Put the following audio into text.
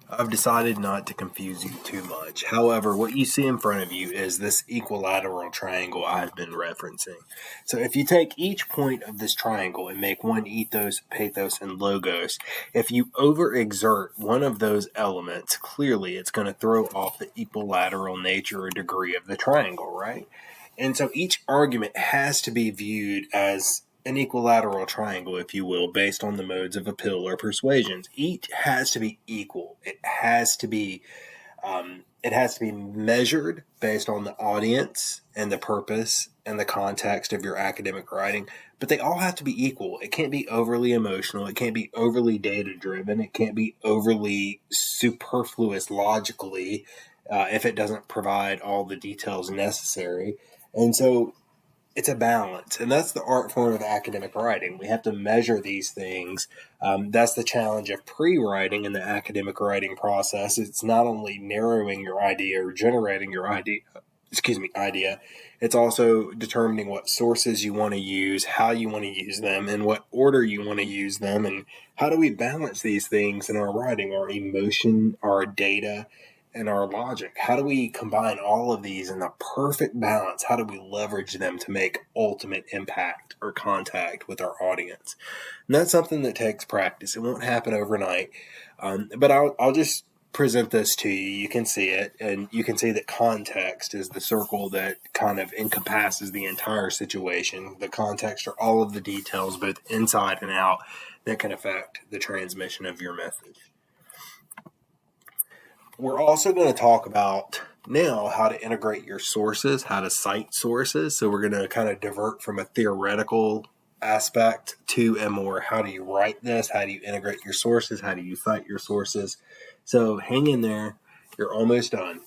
I've decided not to confuse you too much. However, what you see in front of you is this equilateral triangle I've been referencing. So if you take each point of this triangle and make one ethos, pathos, and logos, if you overexert one of those elements, clearly it's going to throw off the equilateral nature or degree of the triangle, right? And so each argument has to be viewed as an equilateral triangle, if you will, based on the modes of appeal or persuasions. Each has to be equal. It has to be measured based on the audience and the purpose and the context of your academic writing. But they all have to be equal. It can't be overly emotional. It can't be overly data driven. It can't be overly superfluous logically if it doesn't provide all the details necessary. And so it's a balance, and that's the art form of academic writing. We have to measure these things. That's the challenge of pre-writing in the academic writing process. It's not only narrowing your idea or generating your idea. It's also determining what sources you want to use, how you want to use them, in what order you want to use them, and how do we balance these things in our writing, our emotion, our data, and our logic. How do we combine all of these in the perfect balance? How do we leverage them to make ultimate impact or contact with our audience? And that's something that takes practice. It won't happen overnight. But I'll just present this to you. You can see it, and you can see that context is the circle that kind of encompasses the entire situation. The context are all of the details, both inside and out, that can affect the transmission of your message. We're also going to talk about now how to integrate your sources, how to cite sources. So we're going to kind of divert from a theoretical aspect to a more how do you write this, how do you integrate your sources, how do you cite your sources. So hang in there. You're almost done.